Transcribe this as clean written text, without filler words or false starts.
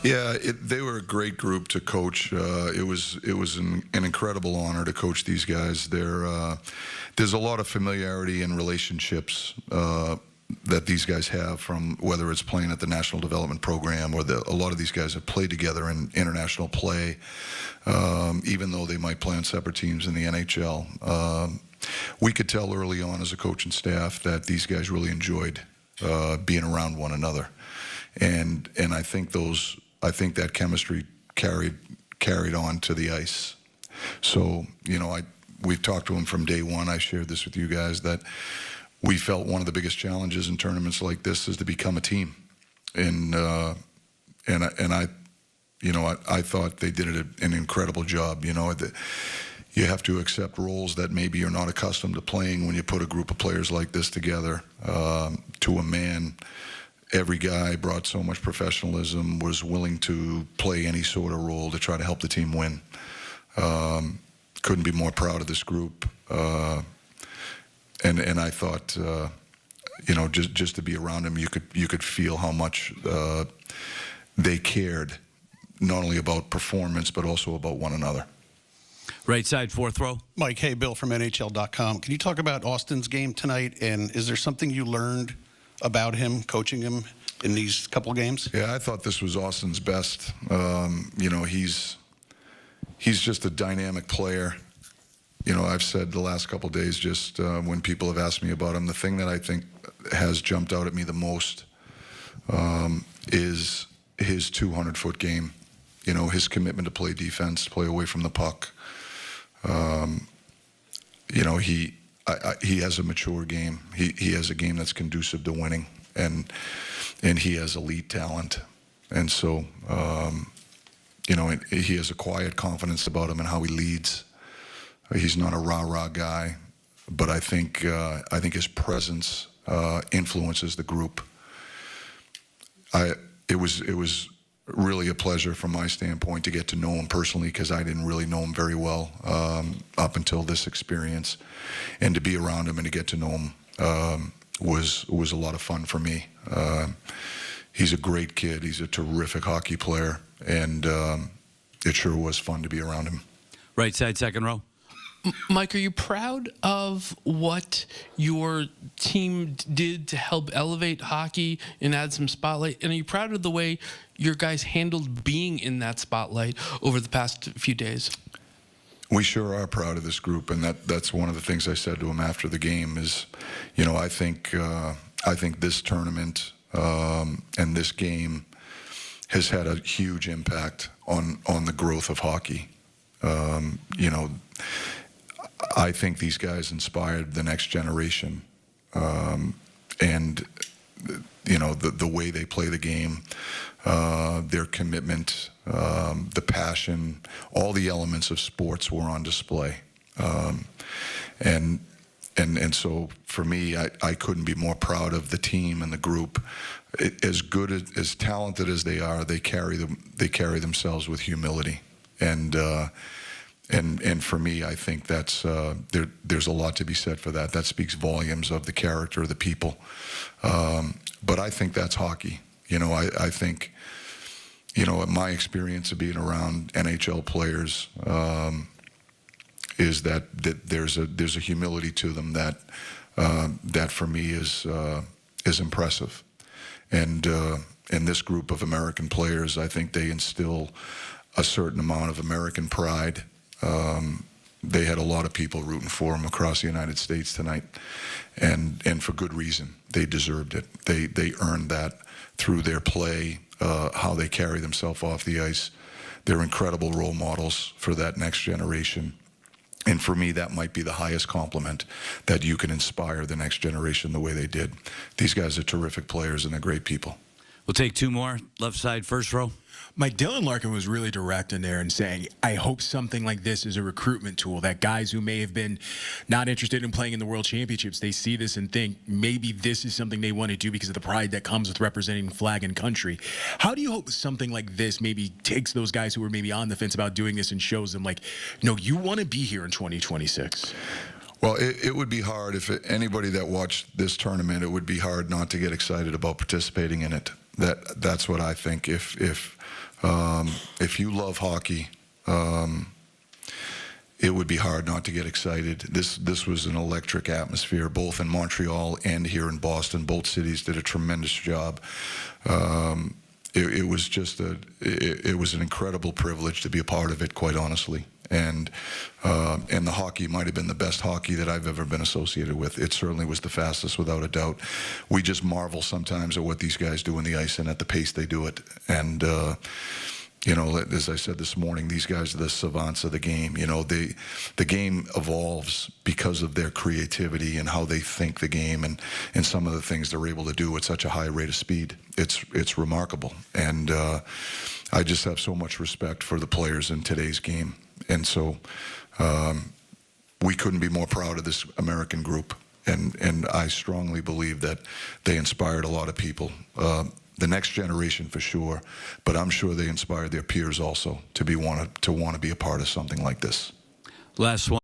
Yeah, they were a great group to coach. It was an incredible honor to coach these guys. There's a lot of familiarity and relationships that these guys have, from whether it's playing at the National Development Program or a lot of these guys have played together in international play, even though they might play on separate teams in the NHL. We could tell early on as a coaching staff that these guys really enjoyed being around one another, and I think that chemistry carried on to the ice. So we've talked to them from day one. I shared this with you guys that we felt one of the biggest challenges in tournaments like this is to become a team, and I thought they did an incredible job. You have to accept roles that maybe you're not accustomed to playing when you put a group of players like this together. To a man, every guy brought so much professionalism, was willing to play any sort of role to try to help the team win. Couldn't be more proud of this group. And I thought, just to be around them, you could feel how much they cared, not only about performance but also about one another. Right side, fourth row. Mike, hey, Bill from NHL.com. Can you talk about Austin's game tonight, and is there something you learned about him, coaching him in these couple games? Yeah, I thought this was Austin's best. He's just a dynamic player. I've said the last couple of days, just when people have asked me about him, the thing that I think has jumped out at me the most is his 200-foot game. His commitment to play defense, play away from the puck. He has a mature game. He has a game that's conducive to winning, and he has elite talent. And so, he has a quiet confidence about him and how he leads. He's not a rah-rah guy, but I think his presence influences the group. It was really a pleasure from my standpoint to get to know him personally, because I didn't really know him very well up until this experience, and to be around him and to get to know him was a lot of fun for me. He's a great kid. He's a terrific hockey player, and it sure was fun to be around him. Right side, second row. Mike, are you proud of what your team did to help elevate hockey and add some spotlight? And are you proud of the way your guys handled being in that spotlight over the past few days? We sure are proud of this group, and that's one of the things I said to him after the game is, I think this tournament and this game has had a huge impact on the growth of hockey. I think these guys inspired the next generation, and the way they play the game, their commitment, the passion, all the elements of sports were on display, and so for me, I couldn't be more proud of the team and the group. As good as talented as they are, they carry themselves with humility, and for me, I think that's there's a lot to be said for that. That speaks volumes of the character of the people. But I think that's hockey. I think, my experience of being around NHL players is that there's a humility to them that for me is impressive. And in this group of American players, I think they instill a certain amount of American pride. They had a lot of people rooting for them across the United States tonight, and for good reason. They deserved it. They earned that through their play, how they carry themselves off the ice. They're incredible role models for that next generation. And for me, that might be the highest compliment, that you can inspire the next generation the way they did. These guys are terrific players, and they're great people. We'll take two more. Left side, first row. Mike, Dylan Larkin was really direct in there and saying, I hope something like this is a recruitment tool, that guys who may have been not interested in playing in the World Championships, they see this and think maybe this is something they want to do because of the pride that comes with representing flag and country. How do you hope something like this maybe takes those guys who are maybe on the fence about doing this and shows them, like, no, you want to be here in 2026? Well, it would be hard if anybody that watched this tournament, it would be hard not to get excited about participating in it. That's what I think. If you love hockey, it would be hard not to get excited. This was an electric atmosphere, both in Montreal and here in Boston. Both cities did a tremendous job. It was just it was an incredible privilege to be a part of it, quite honestly. And the hockey might have been the best hockey that I've ever been associated with. It certainly was the fastest, without a doubt. We just marvel sometimes at what these guys do in the ice and at the pace they do it. And you know, as I said this morning, these guys are the savants of the game. You know, the game evolves because of their creativity and how they think the game, and some of the things they're able to do at such a high rate of speed. It's remarkable. And I just have so much respect for the players in today's game. And so we couldn't be more proud of this American group. And I strongly believe that they inspired a lot of people. The next generation for sure, but I'm sure they inspired their peers also to want to be a part of something like this. Last one.